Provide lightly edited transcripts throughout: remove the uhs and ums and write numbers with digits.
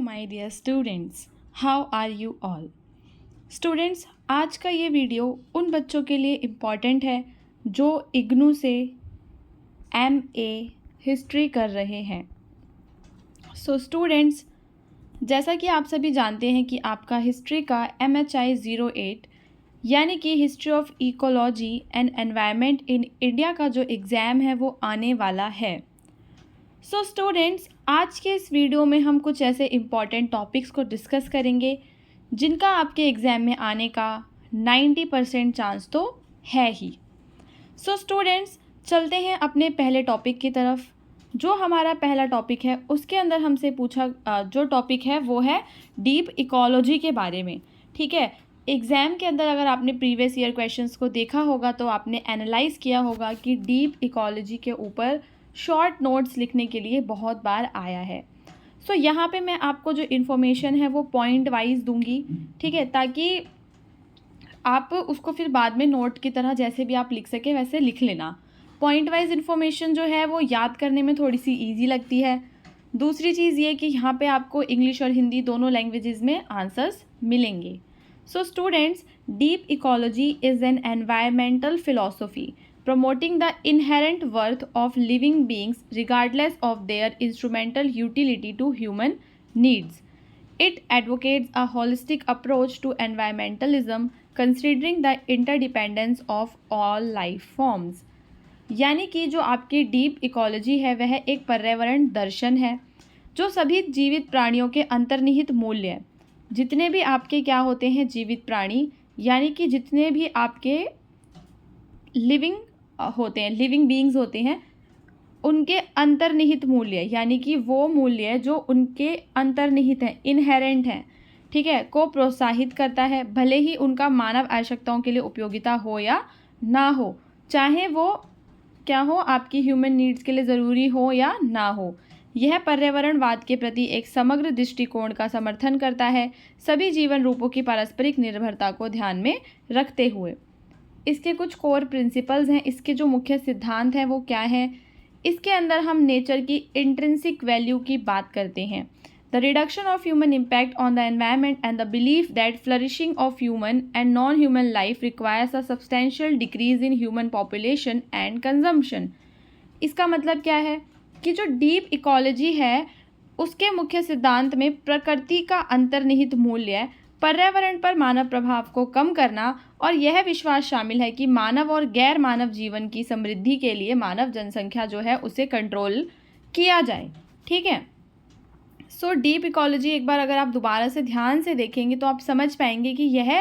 my dear students, how are you all? Students, आज का ये वीडियो उन बच्चों के लिए इम्पॉर्टेंट है जो इग्नू से MA हिस्ट्री कर रहे हैं। स्टूडेंट्स, जैसा कि आप सभी जानते हैं कि आपका हिस्ट्री का MHI 08 यानी कि history of ecology and environment in India का जो एग्ज़ाम है वो आने वाला है। स्टूडेंट्स, आज के इस वीडियो में हम कुछ ऐसे इम्पॉर्टेंट टॉपिक्स को डिस्कस करेंगे जिनका आपके एग्ज़ाम में आने का 90% चांस तो है ही। स्टूडेंट्स, चलते हैं अपने पहले टॉपिक की तरफ। जो हमारा पहला टॉपिक है उसके अंदर हमसे पूछा जो टॉपिक है वो है डीप इकोलॉजी के बारे में। ठीक है, एग्ज़ाम के अंदर अगर आपने प्रीवियस ईयर क्वेश्चंस को देखा होगा तो आपने एनालाइज़ किया होगा कि डीप इकोलॉजी के ऊपर शॉर्ट नोट्स लिखने के लिए बहुत बार आया है। यहाँ पे मैं आपको जो इन्फॉर्मेशन है वो पॉइंट वाइज दूंगी, ठीक है, ताकि आप उसको फिर बाद में नोट की तरह जैसे भी आप लिख सके वैसे लिख लेना। पॉइंट वाइज इन्फॉर्मेशन जो है वो याद करने में थोड़ी सी ईजी लगती है। दूसरी चीज़ ये कि यहाँ पे आपको इंग्लिश और हिंदी दोनों लैंग्वेजेस में आंसर्स मिलेंगे। Students, deep ecology is an environmental philosophy promoting the inherent worth of living beings regardless of their instrumental utility to human needs. It advocates a holistic approach to environmentalism considering the interdependence of all life forms. यानी कि जो आपकी deep ecology है वह एक पर्यावरण दर्शन है जो सभी जीवित प्राणियों के अंतर्निहित मूल्य है। जितने भी आपके क्या होते हैं जीवित प्राणी, यानी कि जितने भी आपके लिविंग बीइंग्स होते हैं, उनके अंतर्निहित मूल्य यानी कि वो मूल्य जो उनके अंतर्निहित हैं, इनहेरेंट हैं, ठीक है, को प्रोत्साहित करता है, भले ही उनका मानव आवश्यकताओं के लिए उपयोगिता हो या ना हो, चाहे वो क्या हो, आपकी ह्यूमन नीड्स के लिए ज़रूरी हो या ना हो। यह पर्यावरणवाद के प्रति एक समग्र दृष्टिकोण का समर्थन करता है, सभी जीवन रूपों की पारस्परिक निर्भरता को ध्यान में रखते हुए। इसके कुछ कोर प्रिंसिपल्स हैं, इसके जो मुख्य सिद्धांत हैं वो क्या हैं। इसके अंदर हम नेचर की इंट्रिंसिक वैल्यू की बात करते हैं। The reduction of human impact on the environment and the belief that flourishing of human and non human life requires a substantial decrease in human population and consumption. इसका मतलब क्या है कि जो डीप इकोलॉजी है उसके मुख्य सिद्धांत में प्रकृति का अंतर्निहित मूल्य, पर्यावरण पर मानव प्रभाव को कम करना और यह विश्वास शामिल है कि मानव और गैर मानव जीवन की समृद्धि के लिए मानव जनसंख्या जो है उसे कंट्रोल किया जाए। ठीक है, डीप इकोलॉजी एक बार अगर आप दोबारा से ध्यान से देखेंगे तो आप समझ पाएंगे कि यह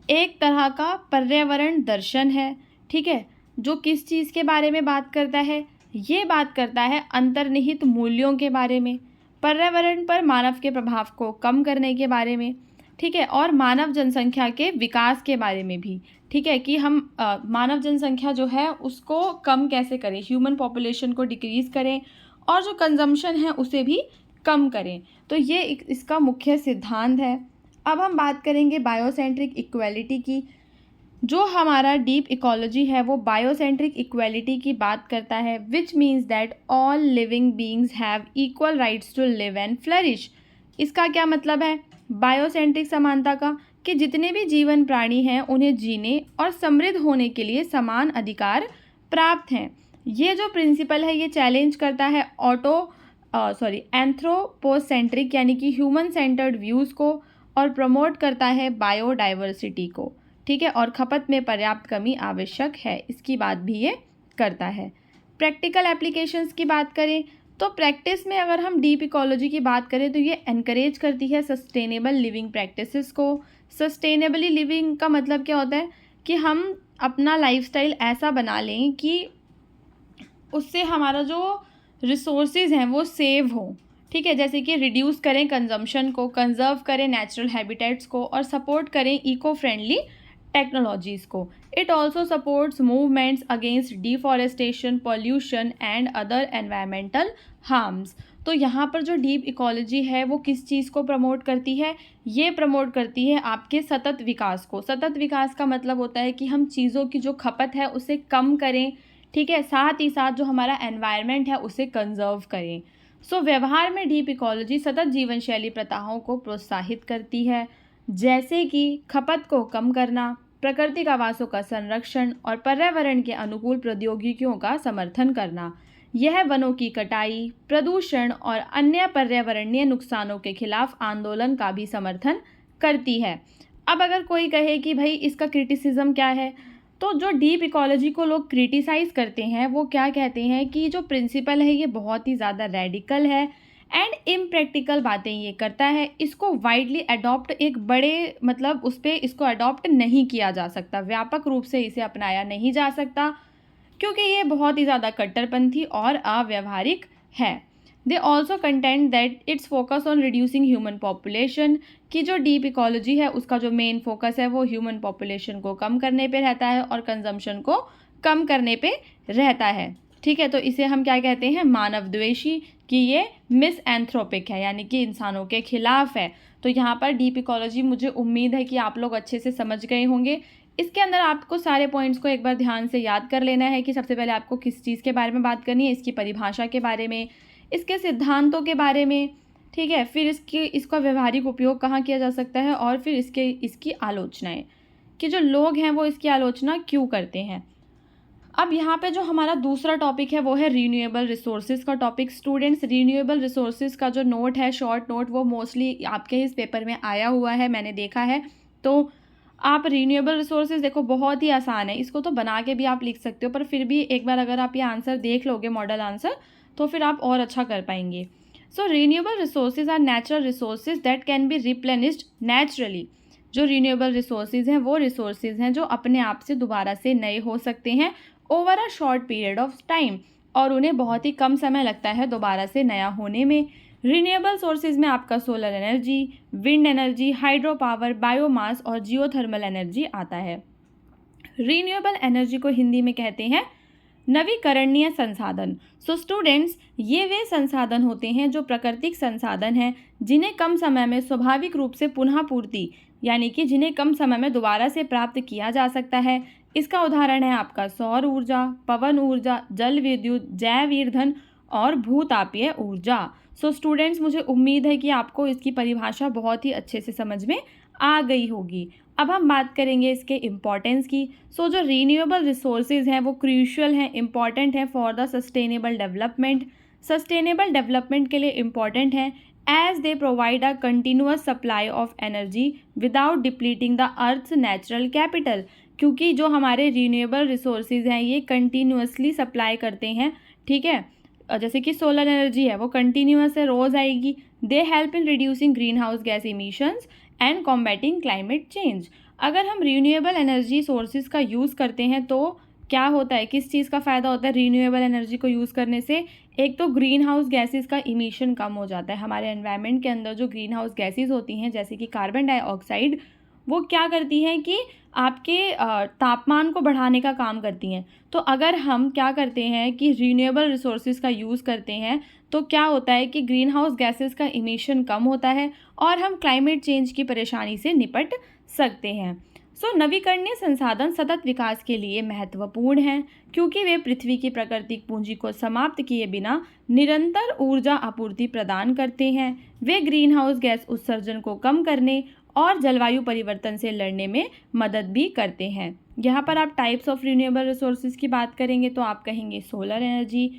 एक तरह का पर्यावरण दर्शन है। ठीक है, जो किस चीज़ के बारे में बात करता है, ये बात करता है अंतर्निहित मूल्यों के बारे में, पर्यावरण पर मानव के प्रभाव को कम करने के बारे में, ठीक है, और मानव जनसंख्या के विकास के बारे में भी। ठीक है, कि हम मानव जनसंख्या जो है उसको कम कैसे करें, ह्यूमन पॉपुलेशन को डिक्रीज़ करें और जो कंजम्पशन है उसे भी कम करें। तो ये इसका मुख्य सिद्धांत है। अब हम बात करेंगे बायोसेंट्रिक इक्वालिटी की। जो हमारा डीप इकोलॉजी है वो बायोसेंट्रिक इक्वालिटी की बात करता है, which means that all living beings have equal rights to live and flourish. इसका क्या मतलब है बायोसेंट्रिक समानता का, कि जितने भी जीवन प्राणी हैं उन्हें जीने और समृद्ध होने के लिए समान अधिकार प्राप्त हैं। ये जो प्रिंसिपल है ये चैलेंज करता है एंथ्रोपोसेंट्रिक यानी कि ह्यूमन सेंटर्ड व्यूज़ को और प्रमोट करता है बायोडाइवर्सिटी को। ठीक है, और खपत में पर्याप्त कमी आवश्यक है, इसकी बात भी ये करता है। प्रैक्टिकल एप्लीकेशंस की बात करें तो प्रैक्टिस में अगर हम डीप इकोलॉजी की बात करें तो ये एनकरेज करती है सस्टेनेबल लिविंग प्रैक्टिसेस को। सस्टेनेबली लिविंग का मतलब क्या होता है कि हम अपना लाइफस्टाइल ऐसा बना लें कि उससे हमारा जो रिसोर्सेज हैं वो सेव हों। ठीक है, जैसे कि रिड्यूस करें कंजम्पशन को, कंजर्व करें नेचुरल हैबिटेट्स को और सपोर्ट करें इको फ्रेंडली टेक्नोलॉजीज़ को। It also supports movements against deforestation, pollution and other environmental harms. तो यहाँ पर जो डीप इकोलॉजी है वो किस चीज़ को प्रमोट करती है, ये प्रमोट करती है आपके सतत विकास को। सतत विकास का मतलब होता है कि हम चीज़ों की जो खपत है उसे कम करें, ठीक है, साथ ही साथ जो हमारा एनवायरनमेंट है उसे कंजर्व करें। सो व्यवहार में डीप इकोलॉजी सतत जीवन शैली प्रथाओं को प्रोत्साहित करती है, जैसे कि खपत को कम करना, प्राकृतिक आवासों का संरक्षण और पर्यावरण के अनुकूल प्रौद्योगिकियों का समर्थन करना। यह वनों की कटाई, प्रदूषण और अन्य पर्यावरणीय नुकसानों के खिलाफ आंदोलन का भी समर्थन करती है। अब अगर कोई कहे कि भाई इसका क्रिटिसिज्म क्या है, तो जो डीप इकोलॉजी को लोग क्रिटिसाइज़ करते हैं वो क्या कहते हैं कि जो प्रिंसिपल है ये बहुत ही ज़्यादा रेडिकल है एंड इम्प्रैक्टिकल बातें ये करता है, इसको वाइडली अडॉप्ट एक बड़े मतलब उस पर इसको अडॉप्ट नहीं किया जा सकता, व्यापक रूप से इसे अपनाया नहीं जा सकता, क्योंकि ये बहुत ही ज़्यादा कट्टरपंथी और अव्यावहारिक है। They also content that it's focus on reducing human population, कि जो डीप इकोलॉजी है उसका जो मेन फोकस है वो ह्यूमन पॉपुलेशन को कम करने पे रहता है और कंजम्पशन को कम करने पे रहता है। ठीक है, तो इसे हम क्या कहते हैं, मानव द्वेषी, कि ये मिसएंथ्रोपिक है, यानी कि इंसानों के खिलाफ है। तो यहाँ पर डीप इकोलॉजी मुझे उम्मीद है कि आप लोग अच्छे से समझ गए होंगे। इसके अंदर आपको सारे पॉइंट्स को एक बार ध्यान से याद कर लेना है कि सबसे पहले आपको किस चीज़ के बारे में बात करनी है, इसकी परिभाषा के बारे में, इसके सिद्धांतों के बारे में, ठीक है, फिर इसका व्यवहारिक उपयोग कहाँ किया जा सकता है, और फिर इसकी आलोचनाएं, कि जो लोग हैं वो इसकी आलोचना क्यों करते हैं। अब यहाँ पे जो हमारा दूसरा टॉपिक है वो है रीन्यूएबल रिसोर्सेज का टॉपिक। स्टूडेंट्स, रीन्यूएबल रिसोर्सेज का जो नोट है, शॉर्ट नोट, वो मोस्टली आपके इस पेपर में आया हुआ है, मैंने देखा है। तो आप रीन्यूएबल रिसोर्सेज देखो, बहुत ही आसान है, इसको तो बना के भी आप लिख सकते हो, पर फिर भी एक बार अगर आप ये आंसर देख लोगे, मॉडल आंसर, तो फिर आप और अच्छा कर पाएंगे। So renewable resources are natural resources that can be replenished naturally. जो रीन्यूएबल रिसोर्सेज हैं वो रिसोर्सेज हैं जो अपने आप से दोबारा से नए हो सकते हैं over a short period of time, और उन्हें बहुत ही कम समय लगता है दोबारा से नया होने में। रीन्यूएबल सोर्सेज में आपका solar energy, wind energy, hydro power, biomass और जियोथर्मल एनर्जी आता है। रीन्यूएबल एनर्जी को हिंदी में कहते हैं नवीकरणीय संसाधन। सो स्टूडेंट्स, ये वे संसाधन होते हैं जो प्राकृतिक संसाधन हैं जिन्हें कम समय में स्वाभाविक रूप से पुनः पूर्ति, यानी कि जिन्हें कम समय में दोबारा से प्राप्त किया जा सकता है। इसका उदाहरण है आपका सौर ऊर्जा, पवन ऊर्जा, जल विद्युत, जैव ईंधन और भूतापीय ऊर्जा। सो स्टूडेंट्स, मुझे उम्मीद है कि आपको इसकी परिभाषा बहुत ही अच्छे से समझ में आ गई होगी। अब हम बात करेंगे इसके इम्पॉर्टेंस की। सो जो रीन्यूएबल रिसोर्सेज हैं वो क्रूशियल हैं, इम्पॉर्टेंट हैं for the sustainable development. Sustainable development के लिए इम्पॉर्टेंट हैं as they provide a continuous supply of energy without depleting the earth's natural capital, क्योंकि जो हमारे रीन्यूएबल रिसोर्सेज हैं ये कंटिन्यूअसली सप्लाई करते हैं, ठीक है। जैसे कि सोलर एनर्जी है वो कंटिन्यूअस है, रोज़ आएगी। They help in reducing green house gas emissions and combating climate change. अगर हम रीन्यूएबल एनर्जी सोर्सेज का यूज़ करते हैं तो क्या होता है, किस चीज़ का फ़ायदा होता है रीन्यूएबल एनर्जी को यूज़ करने से? एक तो ग्रीन हाउस गैसेज का इमिशन कम हो जाता है। हमारे एनवायरनमेंट के अंदर जो ग्रीन हाउस गैसेज होती हैं जैसे कि कार्बन डाइऑक्साइड, वो क्या करती हैं कि आपके तापमान को बढ़ाने का काम करती हैं। तो अगर हम क्या करते हैं कि रीन्यूएबल रिसोर्सेज का यूज़ करते हैं तो क्या होता है कि ग्रीन हाउस गैसेस का इमिशन कम होता है और हम क्लाइमेट चेंज की परेशानी से निपट सकते हैं। सो नवीकरणीय संसाधन सतत विकास के लिए महत्वपूर्ण हैं क्योंकि वे पृथ्वी की प्राकृतिक पूंजी को समाप्त किए बिना निरंतर ऊर्जा आपूर्ति प्रदान करते हैं। वे ग्रीन हाउस गैस उत्सर्जन को कम करने और जलवायु परिवर्तन से लड़ने में मदद भी करते हैं। यहाँ पर आप टाइप्स ऑफ रिन्यूएबल रिसोर्सेज की बात करेंगे तो आप कहेंगे solar energy,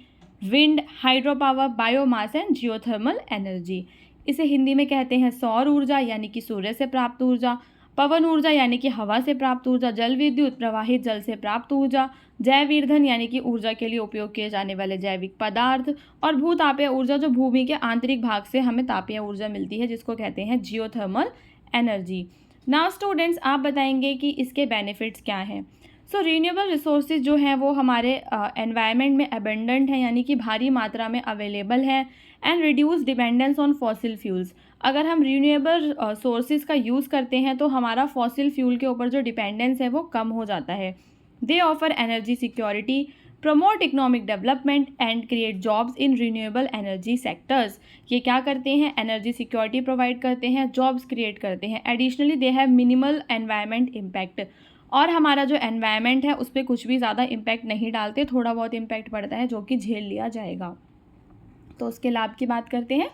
wind, hydro power, biomass and geothermal energy. इसे हिंदी में कहते हैं सौर ऊर्जा यानी कि सूर्य से प्राप्त ऊर्जा, पवन ऊर्जा यानी कि हवा से प्राप्त ऊर्जा, जल विद्युत प्रवाहित जल से प्राप्त ऊर्जा, जैव ईंधन यानी कि ऊर्जा के लिए उपयोग किए जाने वाले जैविक पदार्थ, और भूतापीय ऊर्जा जो भूमि के आंतरिक भाग से हमें तापीय ऊर्जा मिलती है जिसको कहते हैं जियोथर्मल एनर्जी। नाउ स्टूडेंट्स, आप बताएंगे कि इसके बेनिफिट्स क्या हैं। सो रीन्यूएबल रिसोर्सेज जो हैं वो हमारे एनवायरनमेंट में अबेंडेंट हैं यानी कि भारी मात्रा में अवेलेबल हैं and reduce dependence on fossil fuels. अगर हम रीन्यूएबल सोर्सेज का यूज़ करते हैं तो हमारा फॉसिल फ्यूल के ऊपर जो डिपेंडेंस है वो कम हो जाता है। दे offer energy security, promote economic development and create jobs in renewable energy sectors. ये क्या करते हैं, एनर्जी सिक्योरिटी प्रोवाइड करते हैं, जॉब्स क्रिएट करते हैं। Additionally they have minimal environment impact, और हमारा जो एनवायरनमेंट है उस पर कुछ भी ज़्यादा इम्पैक्ट नहीं डालते, थोड़ा बहुत इम्पैक्ट पड़ता है जो कि झेल लिया जाएगा। तो उसके लाभ की बात करते हैं।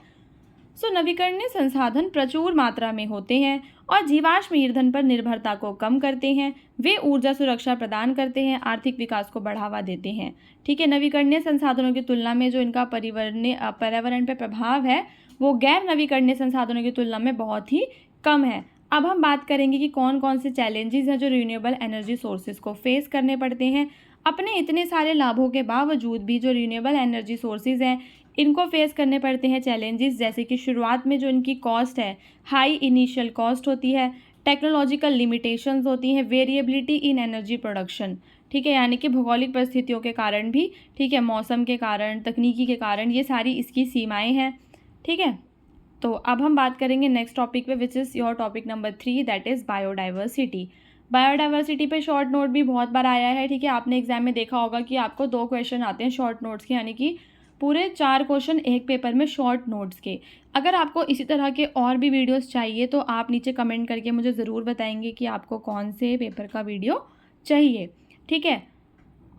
नवीकरणीय संसाधन प्रचुर मात्रा में होते हैं और जीवाश्म ईंधन पर निर्भरता को कम करते हैं। वे ऊर्जा सुरक्षा प्रदान करते हैं, आर्थिक विकास को बढ़ावा देते हैं। ठीक है, नवीकरणीय संसाधनों की तुलना में जो इनका पर्यावरण पर प्रभाव है वो गैर नवीकरणीय संसाधनों की तुलना में बहुत ही कम है। अब हम बात करेंगे कि कौन कौन से चैलेंजेस हैं जो रिन्यूएबल एनर्जी सोर्सेज को फेस करने पड़ते हैं। अपने इतने सारे लाभों के बावजूद भी जो रिन्यूएबल एनर्जी सोर्सेज हैं इनको फेस करने पड़ते हैं चैलेंजेस, जैसे कि शुरुआत में जो इनकी कॉस्ट है, हाई इनिशियल कॉस्ट होती है, टेक्नोलॉजिकल लिमिटेशंस होती हैं, वेरिएबिलिटी इन एनर्जी प्रोडक्शन। ठीक है, यानी कि भौगोलिक परिस्थितियों के कारण भी, ठीक है, मौसम के कारण, तकनीकी के कारण, ये सारी इसकी सीमाएं हैं। ठीक है, तो अब हम बात करेंगे नेक्स्ट टॉपिक पे, which is your topic number 3, that is biodiversity. Biodiversity पे शॉर्ट नोट भी बहुत बार आया है। ठीक है, आपने एग्जाम में देखा होगा कि आपको 2 क्वेश्चन आते हैं शॉर्ट नोट्स के, यानी कि पूरे 4 क्वेश्चन एक पेपर में शॉर्ट नोट्स के। अगर आपको इसी तरह के और भी वीडियोस चाहिए तो आप नीचे कमेंट करके मुझे ज़रूर बताएंगे कि आपको कौन से पेपर का वीडियो चाहिए। ठीक है,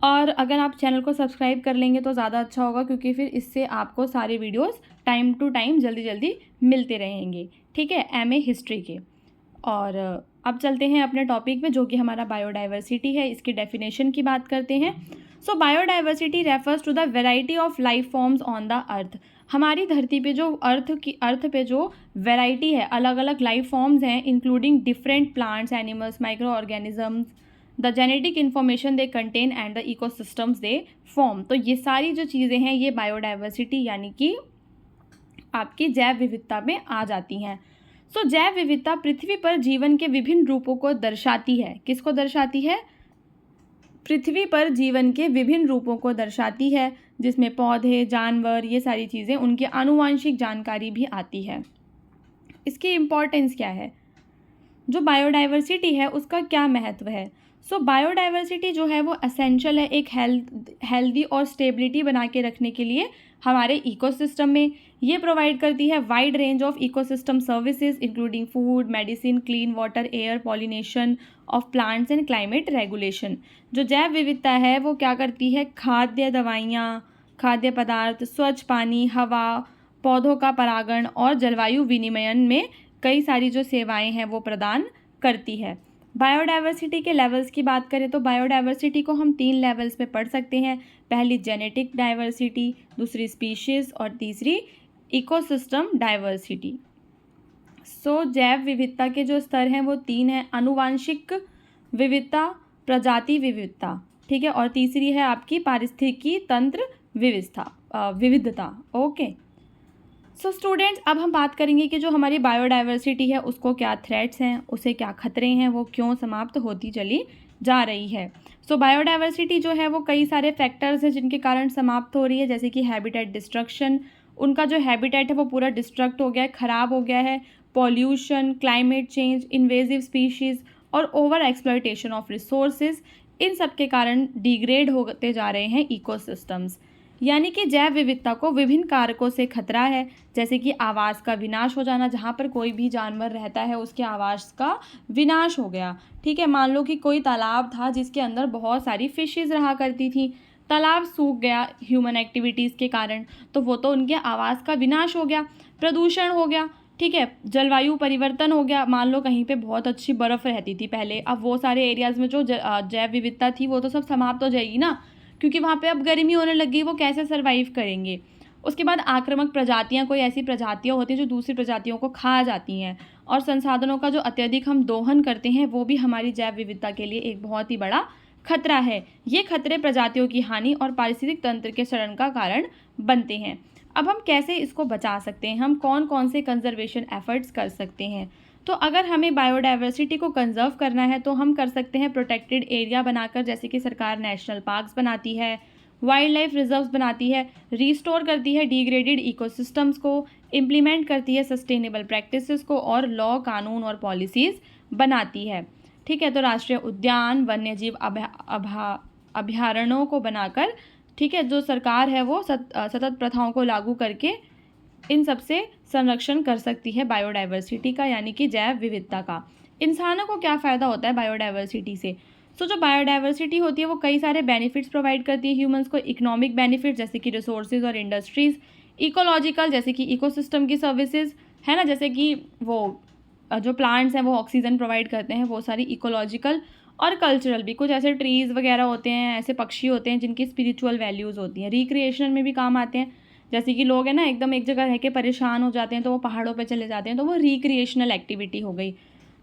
और अगर आप चैनल को सब्सक्राइब कर लेंगे तो ज़्यादा अच्छा होगा, क्योंकि फिर इससे आपको सारे वीडियोस टाइम टू टाइम जल्दी जल्दी मिलते रहेंगे। ठीक है, एमए हिस्ट्री के। और अब चलते हैं अपने टॉपिक में, जो कि हमारा बायोडाइवर्सिटी है। इसकी डेफिनेशन की बात करते हैं। Biodiversity refers to the variety of life forms on the earth. हमारी धरती पे जो अर्थ पे जो वेराइटी है, अलग अलग लाइफ फॉर्म्स हैं, including different plants, animals, micro organisms, the genetic information they contain and the ecosystems they form. तो ये सारी जो चीज़ें हैं ये बायोडाइवर्सिटी यानी कि आपकी जैव विविधता में आ जाती हैं। जैव विविधता पृथ्वी पर जीवन के विभिन्न रूपों को दर्शाती है। किसको दर्शाती है? पृथ्वी पर जीवन के विभिन्न रूपों को दर्शाती है, जिसमें पौधे, जानवर, ये सारी चीज़ें, उनकी आनुवांशिक जानकारी भी आती है। इसकी इम्पोर्टेंस क्या है? जो बायोडाइवर्सिटी है उसका क्या महत्व है? बायोडाइवर्सिटी जो है वो एसेंशियल है एक हेल्दी और स्टेबिलिटी बना के रखने के लिए हमारे इकोसिस्टम में। ये प्रोवाइड करती है wide range of ecosystem services including food, medicine, clean water, air, pollination of plants and climate regulation. जो जैव विविधता है वो क्या करती है? खाद्य दवाइयाँ, खाद्य पदार्थ, स्वच्छ पानी, हवा, पौधों का परागण और जलवायु विनिमयन में कई सारी जो सेवाएं हैं वो प्रदान करती है। बायोडाइवर्सिटी के लेवल्स की बात करें तो बायोडाइवर्सिटी को हम 3 लेवल्स पे पढ़ सकते हैं। पहली जेनेटिक डाइवर्सिटी, दूसरी स्पीशीज़ और तीसरी इकोसिस्टम डाइवर्सिटी। जैव विविधता के जो स्तर हैं वो 3 हैं: आनुवांशिक विविधता, प्रजाति विविधता, ठीक है, और तीसरी है आपकी पारिस्थितिकी तंत्र विविधता। ओके, स्टूडेंट्स, अब हम बात करेंगे कि जो हमारी बायोडाइवर्सिटी है उसको क्या थ्रेट्स हैं, उसे क्या खतरे हैं, वो क्यों समाप्त होती चली जा रही है। बायोडाइवर्सिटी जो है वो कई सारे फैक्टर्स हैं जिनके कारण समाप्त हो रही है, जैसे कि हैबिटेट डिस्ट्रक्शन, उनका जो हैबिटेट है वो पूरा डिस्ट्रक्ट हो गया है, ख़राब हो गया है, pollution, climate change, invasive species और ओवर एक्सप्लॉयटेशन ऑफ रिसोर्सेज, इन सब के कारण डिग्रेड होते जा रहे हैं इकोसिस्टम्स। यानी कि जैव विविधता को विभिन्न कारकों से खतरा है, जैसे कि आवास का विनाश हो जाना, जहाँ पर कोई भी जानवर रहता है उसके आवास का विनाश हो गया। ठीक है, मान लो कि कोई तालाब था जिसके अंदर बहुत सारी फिशेज़ रहा करती थी, तालाब सूख गया ह्यूमन एक्टिविटीज़ के कारण, तो वो तो उनके आवास का विनाश हो गया। प्रदूषण हो गया, ठीक है, जलवायु परिवर्तन हो गया, मान लो कहीं पे बहुत अच्छी बर्फ़ रहती थी पहले, अब वो सारे एरियाज़ में जो जैव विविधता थी वो तो सब समाप्त हो जाएगी ना, क्योंकि वहाँ पे अब गर्मी होने लगी, वो कैसे सर्वाइव करेंगे। उसके बाद आक्रामक प्रजातियाँ, कोई ऐसी प्रजातियाँ होती हैं जो दूसरी प्रजातियों को खा जाती हैं, और संसाधनों का जो अत्यधिक हम दोहन करते हैं वो भी हमारी जैव विविधता के लिए एक बहुत ही बड़ा खतरा है। ये खतरे प्रजातियों की हानि और पारिस्थितिक तंत्र के क्षरण का कारण बनते हैं। अब हम कैसे इसको बचा सकते हैं, हम कौन कौन से कंजर्वेशन एफर्ट्स कर सकते हैं? तो अगर हमें बायोडाइवर्सिटी को कंजर्व करना है तो हम कर सकते हैं प्रोटेक्टेड एरिया बनाकर, जैसे कि सरकार नेशनल पार्क्स बनाती है, वाइल्ड लाइफ रिजर्व्स बनाती है, रिस्टोर करती है डिग्रेडेड इकोसिस्टम्स को, इम्प्लीमेंट करती है सस्टेनेबल प्रैक्टिसेस को, और लॉ, कानून और पॉलिसीज़ बनाती है। ठीक है, तो राष्ट्रीय उद्यान, वन्यजीव अभयारण्यों को बनाकर, ठीक है, जो सरकार है वो सतत प्रथाओं को लागू करके इन सब से संरक्षण कर सकती है बायोडाइवर्सिटी का, यानी कि जैव विविधता का। इंसानों को क्या फ़ायदा होता है बायोडाइवर्सिटी से? जो बायोडाइवर्सिटी होती है वो कई सारे बेनिफिट्स प्रोवाइड करती है ह्यूमंस को। इकोनॉमिक बेनिफिट्स, जैसे कि रिसोर्सेज और इंडस्ट्रीज़, इकोलॉजिकल जैसे कि इकोसिस्टम की सर्विसेज है ना, जैसे कि वो जो प्लांट्स हैं वो ऑक्सीजन प्रोवाइड करते हैं, वो सारी इकोलॉजिकल। और कल्चरल भी, कुछ ऐसे ट्रीज़ वगैरह होते हैं, ऐसे पक्षी होते हैं जिनकी स्पिरिचुअल वैल्यूज़ होती हैं, रिक्रिएशन में भी काम आते हैं। जैसे कि लोग हैं ना एकदम एक जगह रह के परेशान हो जाते हैं तो वो पहाड़ों पे चले जाते हैं, तो वो रिक्रिएशनल एक्टिविटी हो गई।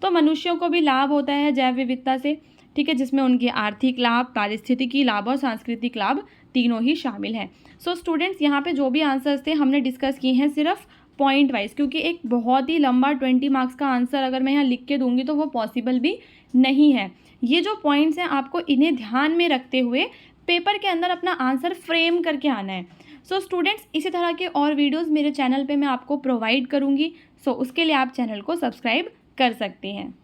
तो मनुष्यों को भी लाभ होता है जैव विविधता से, ठीक है, जिसमें उनके आर्थिक लाभ, पारिस्थितिकी लाभ और सांस्कृतिक लाभ तीनों ही शामिल हैं। सो स्टूडेंट्स, यहाँ पे जो भी आंसर्स थे हमने डिस्कस किए हैं सिर्फ पॉइंट वाइज, क्योंकि एक बहुत ही लंबा 20 मार्क्स का आंसर अगर मैं यहाँ लिख के दूंगी तो वो पॉसिबल भी नहीं है। ये जो पॉइंट्स हैं आपको इन्हें ध्यान में रखते हुए पेपर के अंदर अपना आंसर फ्रेम करके आना है। सो स्टूडेंट्स, इसी तरह के और वीडियोस मेरे चैनल पे मैं आपको प्रोवाइड करूँगी। सो उसके लिए आप चैनल को सब्सक्राइब कर सकते हैं।